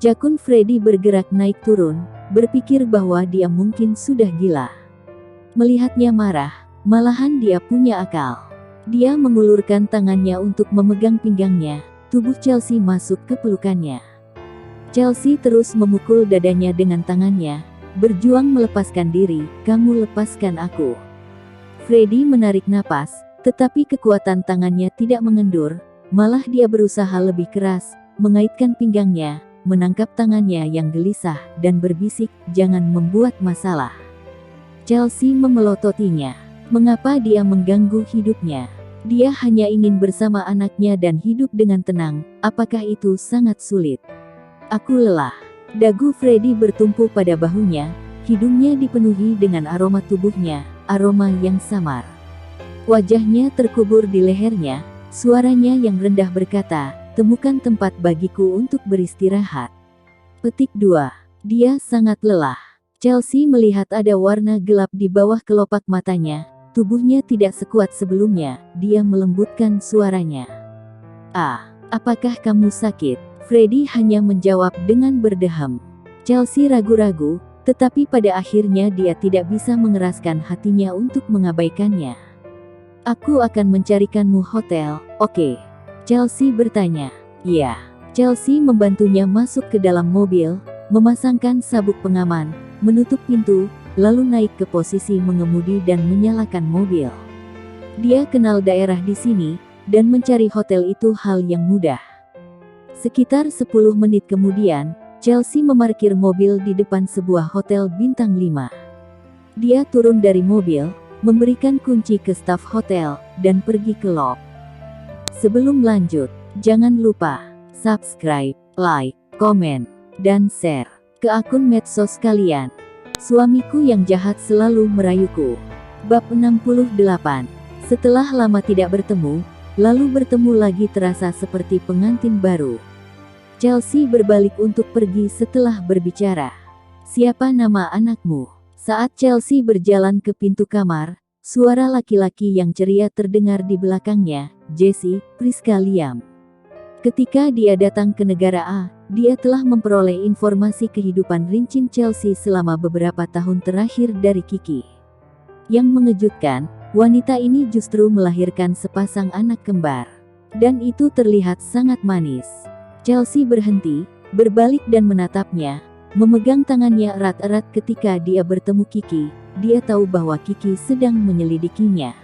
Jakun Freddie bergerak naik turun, berpikir bahwa dia mungkin sudah gila. Melihatnya marah, malahan dia punya akal. Dia mengulurkan tangannya untuk memegang pinggangnya, tubuh Chelsea masuk ke pelukannya. Chelsea terus memukul dadanya dengan tangannya, berjuang melepaskan diri, kamu lepaskan aku. Freddie menarik napas, tetapi kekuatan tangannya tidak mengendur, malah dia berusaha lebih keras, mengaitkan pinggangnya, menangkap tangannya yang gelisah, dan berbisik, jangan membuat masalah. Chelsea memelototinya. Mengapa dia mengganggu hidupnya? Dia hanya ingin bersama anaknya dan hidup dengan tenang, apakah itu sangat sulit? Aku lelah. Dagu Freddie bertumpu pada bahunya, hidungnya dipenuhi dengan aroma tubuhnya, aroma yang samar. Wajahnya terkubur di lehernya, suaranya yang rendah berkata, temukan tempat bagiku untuk beristirahat. Petik 2. Dia sangat lelah. Chelsea melihat ada warna gelap di bawah kelopak matanya, tubuhnya tidak sekuat sebelumnya, dia melembutkan suaranya. Apakah kamu sakit? Freddie hanya menjawab dengan berdeham. Chelsea ragu-ragu, tetapi pada akhirnya dia tidak bisa mengeraskan hatinya untuk mengabaikannya. Aku akan mencarikanmu hotel, oke? Chelsea bertanya. Ya. Chelsea membantunya masuk ke dalam mobil, memasangkan sabuk pengaman, menutup pintu, lalu naik ke posisi mengemudi dan menyalakan mobil. Dia kenal daerah di sini, dan mencari hotel itu hal yang mudah. Sekitar 10 menit kemudian, Chelsea memarkir mobil di depan sebuah hotel bintang 5. Dia turun dari mobil, memberikan kunci ke staf hotel, dan pergi ke lob. Sebelum lanjut, jangan lupa subscribe, like, komen, dan share ke akun medsos kalian. Suamiku yang jahat selalu merayuku. Bab 68. Setelah lama tidak bertemu, lalu bertemu lagi terasa seperti pengantin baru. Chelsea berbalik untuk pergi setelah berbicara. Siapa nama anakmu? Saat Chelsea berjalan ke pintu kamar, suara laki-laki yang ceria terdengar di belakangnya, Jessie, Priska Liam. Ketika dia datang ke negara A, dia telah memperoleh informasi kehidupan Rincin Chelsea selama beberapa tahun terakhir dari Kiki. Yang mengejutkan, wanita ini justru melahirkan sepasang anak kembar. Dan itu terlihat sangat manis. Chelsea berhenti, berbalik dan menatapnya, memegang tangannya erat-erat ketika dia bertemu Kiki. Dia tahu bahwa Kiki sedang menyelidikinya.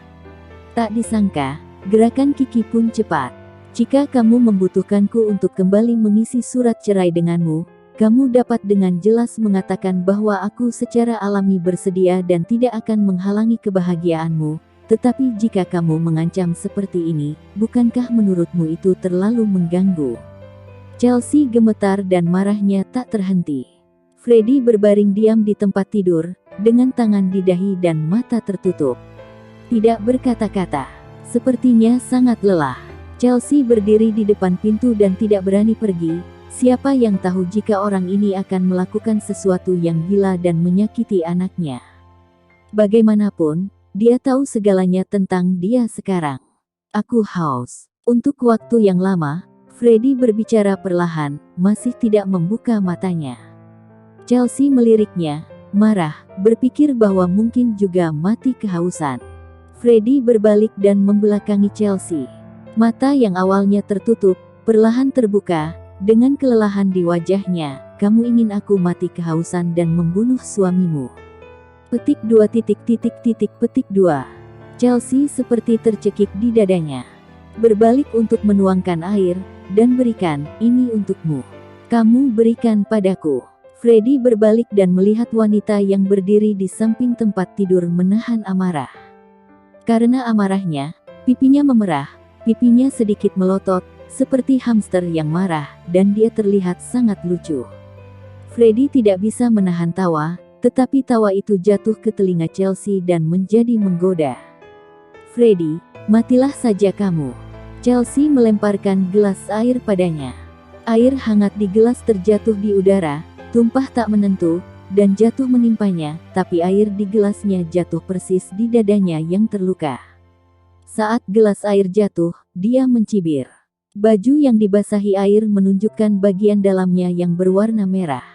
Tak disangka, gerakan Kiki pun cepat. Jika kamu membutuhkanku untuk kembali mengisi surat cerai denganmu, kamu dapat dengan jelas mengatakan bahwa aku secara alami bersedia dan tidak akan menghalangi kebahagiaanmu. Tetapi jika kamu mengancam seperti ini, bukankah menurutmu itu terlalu mengganggu? Chelsea gemetar dan marahnya tak terhenti. Freddie berbaring diam di tempat tidur, dengan tangan di dahi dan mata tertutup. Tidak berkata-kata. Sepertinya sangat lelah. Chelsea berdiri di depan pintu dan tidak berani pergi. Siapa yang tahu jika orang ini akan melakukan sesuatu yang gila dan menyakiti anaknya. Bagaimanapun, dia tahu segalanya tentang dia sekarang. Aku haus. Untuk waktu yang lama, Freddie berbicara perlahan, masih tidak membuka matanya. Chelsea meliriknya, marah, berpikir bahwa mungkin juga mati kehausan. Freddie berbalik dan membelakangi Chelsea. Mata yang awalnya tertutup, perlahan terbuka, dengan kelelahan di wajahnya. Kamu ingin aku mati kehausan dan membunuh suamimu. Petik 2. Petik 2. Chelsea seperti tercekik di dadanya. Berbalik untuk menuangkan air, dan berikan, ini untukmu. Kamu berikan padaku. Freddie berbalik dan melihat wanita yang berdiri di samping tempat tidur menahan amarah. Karena amarahnya, pipinya memerah. Pipinya sedikit melotot, seperti hamster yang marah, dan dia terlihat sangat lucu. Freddie tidak bisa menahan tawa, tetapi tawa itu jatuh ke telinga Chelsea dan menjadi menggoda. Freddie, matilah saja kamu. Chelsea melemparkan gelas air padanya. Air hangat di gelas terjatuh di udara, tumpah tak menentu, dan jatuh menimpanya, tapi air di gelasnya jatuh persis di dadanya yang terluka. Saat gelas air jatuh, dia mencibir. Baju yang dibasahi air menunjukkan bagian dalamnya yang berwarna merah.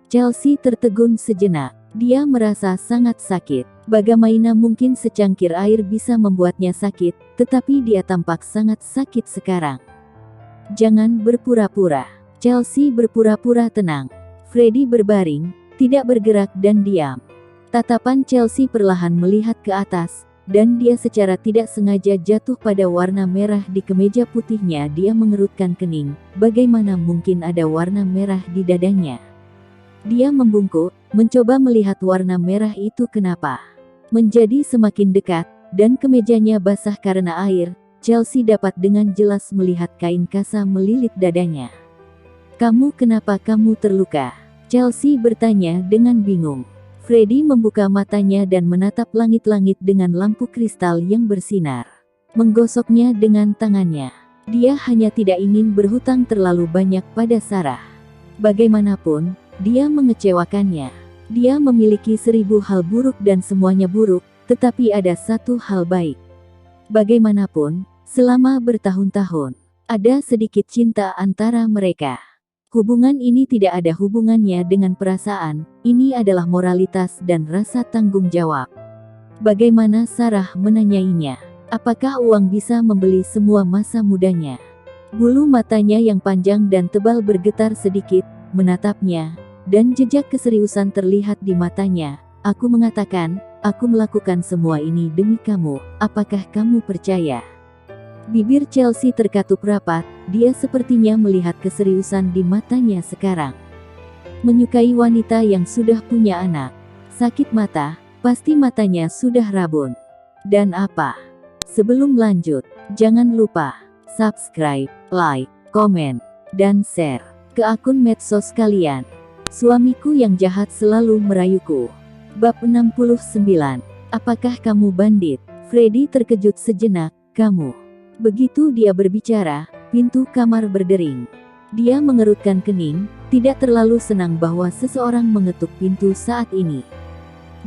Chelsea tertegun sejenak. Dia merasa sangat sakit. Bagaimana mungkin secangkir air bisa membuatnya sakit, tetapi dia tampak sangat sakit sekarang. Jangan berpura-pura. Chelsea berpura-pura tenang. Freddie berbaring, tidak bergerak dan diam. Tatapan Chelsea perlahan melihat ke atas, dan dia secara tidak sengaja jatuh pada warna merah di kemeja putihnya. Dia mengerutkan kening, bagaimana mungkin ada warna merah di dadanya. Dia membungkuk, mencoba melihat warna merah itu kenapa. Menjadi semakin dekat, dan kemejanya basah karena air. Chelsea dapat dengan jelas melihat kain kasa melilit dadanya. Kenapa kamu terluka? Chelsea bertanya dengan bingung. Freddie membuka matanya dan menatap langit-langit dengan lampu kristal yang bersinar. Menggosoknya dengan tangannya. Dia hanya tidak ingin berhutang terlalu banyak pada Sarah. Bagaimanapun, dia mengecewakannya. Dia memiliki 1000 hal buruk dan semuanya buruk, tetapi ada satu hal baik. Bagaimanapun, selama bertahun-tahun, ada sedikit cinta antara mereka. Hubungan ini tidak ada hubungannya dengan perasaan, ini adalah moralitas dan rasa tanggung jawab. Bagaimana Sarah menanyainya? Apakah uang bisa membeli semua masa mudanya? Bulu matanya yang panjang dan tebal bergetar sedikit, menatapnya, dan jejak keseriusan terlihat di matanya. Aku mengatakan, aku melakukan semua ini demi kamu, apakah kamu percaya? Bibir Chelsea terkatup rapat, dia sepertinya melihat keseriusan di matanya sekarang. Menyukai wanita yang sudah punya anak. Sakit mata, pasti matanya sudah rabun. Dan apa? Sebelum lanjut, jangan lupa subscribe, like, komen, dan share ke akun medsos kalian. Suamiku yang jahat selalu merayuku. Bab 69. Apakah kamu bandit? Freddie terkejut sejenak. Kamu. Begitu dia berbicara, pintu kamar berdering. Dia mengerutkan kening, tidak terlalu senang bahwa seseorang mengetuk pintu saat ini.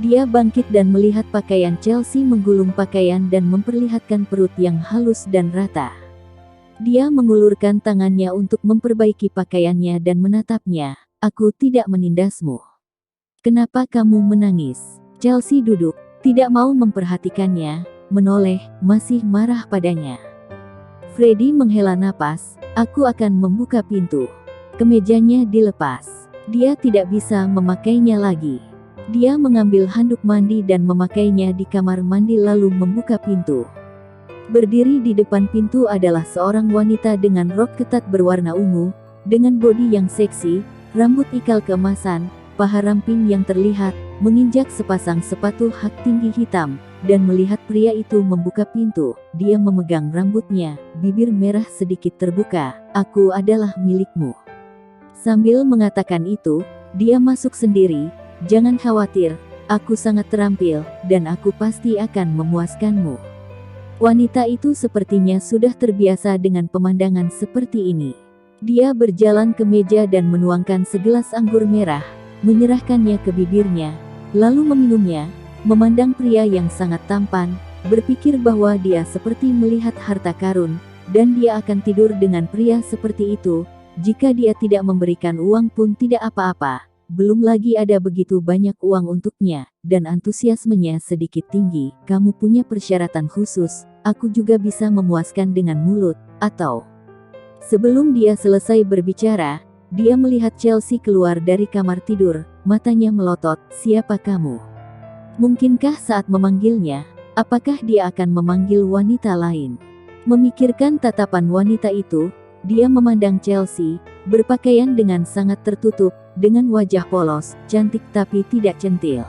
Dia bangkit dan melihat pakaian Chelsea menggulung pakaian dan memperlihatkan perut yang halus dan rata. Dia mengulurkan tangannya untuk memperbaiki pakaiannya dan menatapnya. Aku tidak menindasmu. Kenapa kamu menangis? Chelsea duduk, tidak mau memperhatikannya, menoleh, masih marah padanya. Freddy menghela napas, aku akan membuka pintu. Kemejanya dilepas. Dia tidak bisa memakainya lagi. Dia mengambil handuk mandi dan memakainya di kamar mandi lalu membuka pintu. Berdiri di depan pintu adalah seorang wanita dengan rok ketat berwarna ungu, dengan bodi yang seksi, rambut ikal keemasan, paha ramping yang terlihat, menginjak sepasang sepatu hak tinggi hitam, dan melihat pria itu membuka pintu. Dia memegang rambutnya, bibir merah sedikit terbuka. Aku adalah milikmu. Sambil mengatakan itu, dia masuk sendiri. Jangan khawatir, aku sangat terampil, dan aku pasti akan memuaskanmu. Wanita itu sepertinya sudah terbiasa dengan pemandangan seperti ini. Dia berjalan ke meja dan menuangkan segelas anggur merah, menyerahkannya ke bibirnya, lalu meminumnya, memandang pria yang sangat tampan, berpikir bahwa dia seperti melihat harta karun, dan dia akan tidur dengan pria seperti itu, jika dia tidak memberikan uang pun tidak apa-apa. Belum lagi ada begitu banyak uang untuknya, dan antusiasmenya sedikit tinggi. Kamu punya persyaratan khusus, aku juga bisa memuaskan dengan mulut, atau... Sebelum dia selesai berbicara, dia melihat Chelsea keluar dari kamar tidur, matanya melotot, siapa kamu? Mungkinkah saat memanggilnya, apakah dia akan memanggil wanita lain? Memikirkan tatapan wanita itu, dia memandang Chelsea, berpakaian dengan sangat tertutup, dengan wajah polos, cantik tapi tidak centil.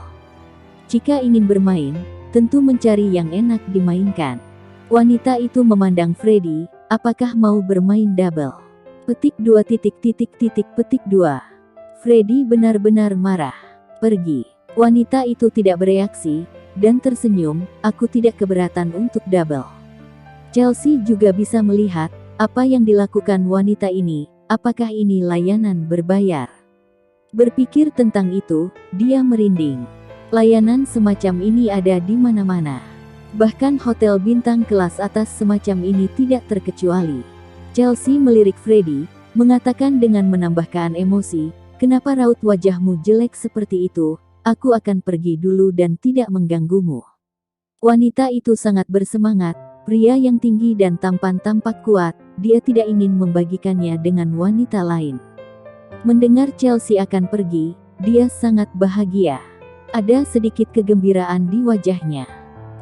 Jika ingin bermain, tentu mencari yang enak dimainkan. Wanita itu memandang Freddy, apakah mau bermain double? Petik 2 petik 2. Freddy benar-benar marah. Pergi. Wanita itu tidak bereaksi, dan tersenyum, aku tidak keberatan untuk double. Chelsea juga bisa melihat, apa yang dilakukan wanita ini, apakah ini layanan berbayar? Berpikir tentang itu, dia merinding. Layanan semacam ini ada di mana-mana. Bahkan hotel bintang kelas atas semacam ini tidak terkecuali. Chelsea melirik Freddy, mengatakan dengan menambahkan emosi, kenapa raut wajahmu jelek seperti itu, aku akan pergi dulu dan tidak mengganggumu. Wanita itu sangat bersemangat, pria yang tinggi dan tampan tampak kuat, dia tidak ingin membagikannya dengan wanita lain. Mendengar Chelsea akan pergi, dia sangat bahagia. Ada sedikit kegembiraan di wajahnya.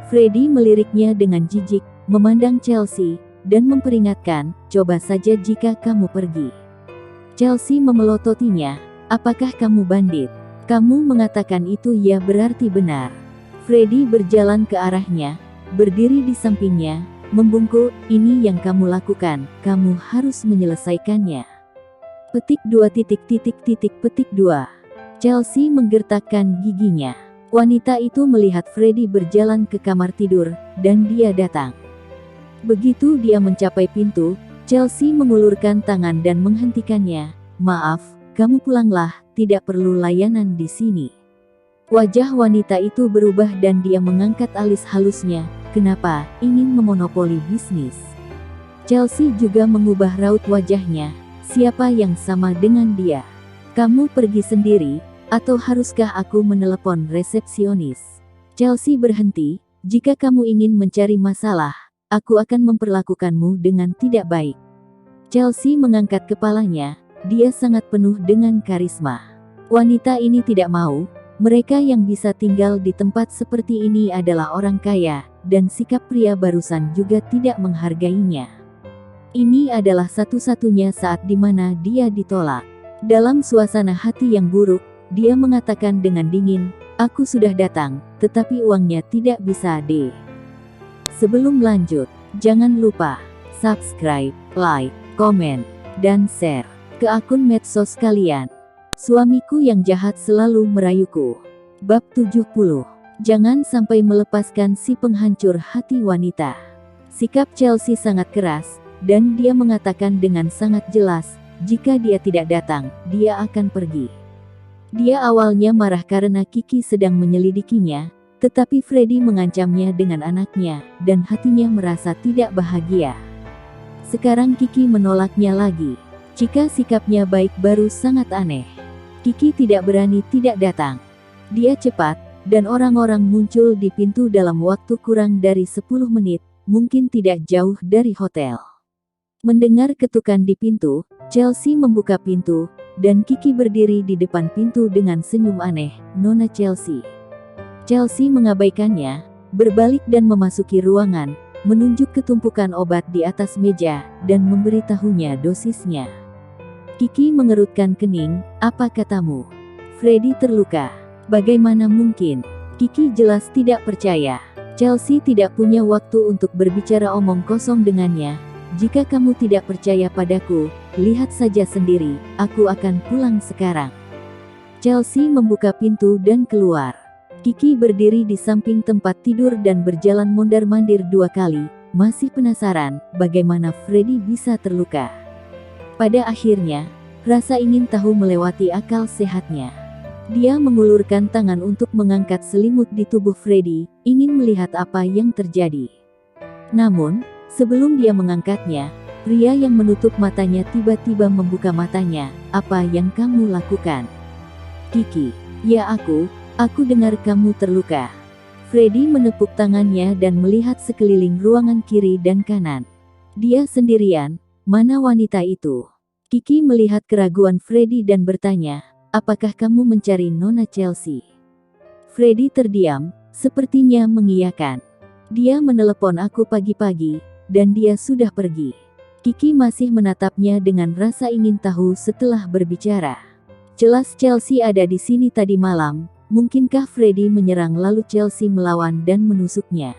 Freddy meliriknya dengan jijik, memandang Chelsea, dan memperingatkan, coba saja jika kamu pergi. Chelsea memelototinya, apakah kamu bandit? Kamu mengatakan itu ya berarti benar. Freddy berjalan ke arahnya, berdiri di sampingnya, membungkuk, ini yang kamu lakukan, kamu harus menyelesaikannya. Petik 2 petik 2. Chelsea menggertakkan giginya. Wanita itu melihat Freddy berjalan ke kamar tidur, dan dia datang. Begitu dia mencapai pintu, Chelsea mengulurkan tangan dan menghentikannya. Maaf, kamu pulanglah, tidak perlu layanan di sini. Wajah wanita itu berubah dan dia mengangkat alis halusnya. Kenapa? Ingin memonopoli bisnis. Chelsea juga mengubah raut wajahnya. Siapa yang sama dengan dia? Kamu pergi sendiri, atau haruskah aku menelepon resepsionis? Chelsea berhenti, jika kamu ingin mencari masalah, aku akan memperlakukanmu dengan tidak baik. Chelsea mengangkat kepalanya, dia sangat penuh dengan karisma. Wanita ini tidak mau, mereka yang bisa tinggal di tempat seperti ini adalah orang kaya, dan sikap pria barusan juga tidak menghargainya. Ini adalah satu-satunya saat di mana dia ditolak. Dalam suasana hati yang buruk, dia mengatakan dengan dingin, aku sudah datang, tetapi uangnya tidak bisa deh. Sebelum lanjut, jangan lupa subscribe, like, komen, dan share ke akun medsos kalian. Suamiku yang jahat selalu merayuku. Bab 70. Jangan sampai melepaskan si penghancur hati wanita. Sikap Chelsea sangat keras, dan dia mengatakan dengan sangat jelas, jika dia tidak datang, dia akan pergi. Dia awalnya marah karena Kiki sedang menyelidikinya, tetapi Freddy mengancamnya dengan anaknya, dan hatinya merasa tidak bahagia. Sekarang Kiki menolaknya lagi. Jika sikapnya baik baru sangat aneh. Kiki tidak berani tidak datang. Dia cepat, dan orang-orang muncul di pintu dalam waktu kurang dari 10 menit, mungkin tidak jauh dari hotel. Mendengar ketukan di pintu, Chelsea membuka pintu, dan Kiki berdiri di depan pintu dengan senyum aneh. "Nona Chelsea." Chelsea mengabaikannya, berbalik dan memasuki ruangan, menunjuk ke tumpukan obat di atas meja, dan memberitahunya dosisnya. Kiki mengerutkan kening. "Apa katamu? Freddy terluka?" "Bagaimana mungkin?" Kiki jelas tidak percaya. Chelsea tidak punya waktu untuk berbicara omong kosong dengannya. "Jika kamu tidak percaya padaku, lihat saja sendiri, aku akan pulang sekarang." Chelsea membuka pintu dan keluar. Kiki berdiri di samping tempat tidur dan berjalan mondar-mandir 2 kali, masih penasaran bagaimana Freddy bisa terluka. Pada akhirnya, rasa ingin tahu melewati akal sehatnya. Dia mengulurkan tangan untuk mengangkat selimut di tubuh Freddy, ingin melihat apa yang terjadi. Namun, sebelum dia mengangkatnya, pria yang menutup matanya tiba-tiba membuka matanya. "Apa yang kamu lakukan?" "Kiki." "Ya aku dengar kamu terluka." Freddy menepuk tangannya dan melihat sekeliling ruangan kiri dan kanan. "Dia sendirian, mana wanita itu?" Kiki melihat keraguan Freddy dan bertanya, "Apakah kamu mencari Nona Chelsea?" Freddy terdiam, sepertinya mengiyakan. "Dia menelepon aku pagi-pagi, dan dia sudah pergi." Kiki masih menatapnya dengan rasa ingin tahu setelah berbicara. "Jelas Chelsea ada di sini tadi malam, mungkinkah Freddy menyerang lalu Chelsea melawan dan menusuknya?"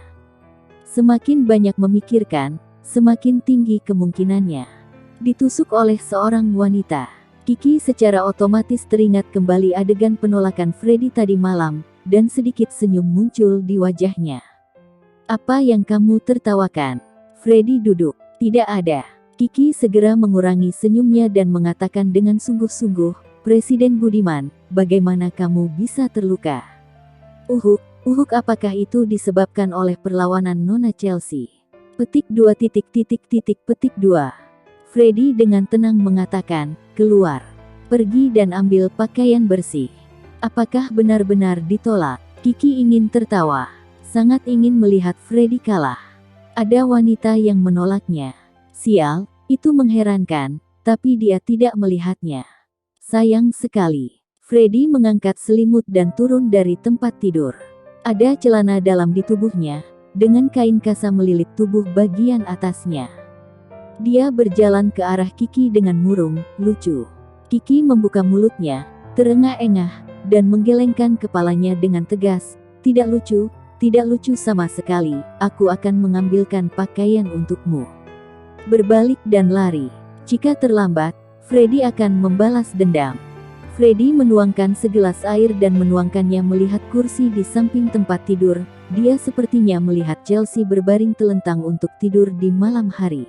Semakin banyak memikirkan, semakin tinggi kemungkinannya ditusuk oleh seorang wanita. Kiki secara otomatis teringat kembali adegan penolakan Freddy tadi malam, dan sedikit senyum muncul di wajahnya. "Apa yang kamu tertawakan?" Freddy duduk. "Tidak ada." Kiki segera mengurangi senyumnya dan mengatakan dengan sungguh-sungguh, "Presiden Budiman, bagaimana kamu bisa terluka?" Uhuk, apakah itu disebabkan oleh perlawanan Nona Chelsea?" Petik 2. Freddy dengan tenang mengatakan, "Keluar. Pergi dan ambil pakaian bersih." Apakah benar-benar ditolak? Kiki ingin tertawa. Sangat ingin melihat Freddy kalah. Ada wanita yang menolaknya. Sial, itu mengherankan, tapi dia tidak melihatnya. Sayang sekali. Freddy mengangkat selimut dan turun dari tempat tidur. Ada celana dalam di tubuhnya, dengan kain kasa melilit tubuh bagian atasnya. Dia berjalan ke arah Kiki dengan murung, "Lucu." Kiki membuka mulutnya, terengah-engah, dan menggelengkan kepalanya dengan tegas. "Tidak lucu, tidak lucu sama sekali. Aku akan mengambilkan pakaian untukmu." Berbalik dan lari. Jika terlambat, Freddy akan membalas dendam. Freddy menuangkan segelas air dan menuangkannya melihat kursi di samping tempat tidur. Dia sepertinya melihat Chelsea berbaring telentang untuk tidur di malam hari.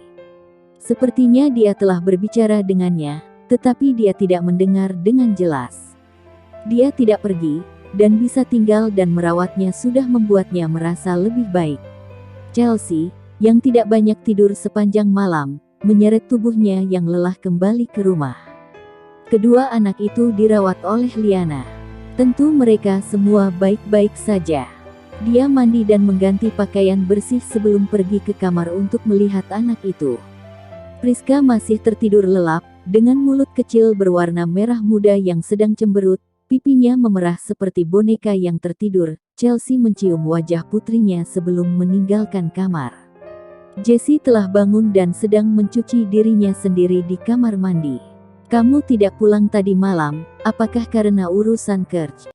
Sepertinya dia telah berbicara dengannya, tetapi dia tidak mendengar dengan jelas. Dia tidak pergi, dan bisa tinggal dan merawatnya sudah membuatnya merasa lebih baik. Chelsea, yang tidak banyak tidur sepanjang malam, menyeret tubuhnya yang lelah kembali ke rumah. Kedua anak itu dirawat oleh Liana. Tentu mereka semua baik-baik saja. Dia mandi dan mengganti pakaian bersih sebelum pergi ke kamar untuk melihat anak itu. Priska masih tertidur lelap, dengan mulut kecil berwarna merah muda yang sedang cemberut, pipinya memerah seperti boneka yang tertidur. Chelsea mencium wajah putrinya sebelum meninggalkan kamar. Jessie telah bangun dan sedang mencuci dirinya sendiri di kamar mandi. "Kamu tidak pulang tadi malam, apakah karena urusan kerja?"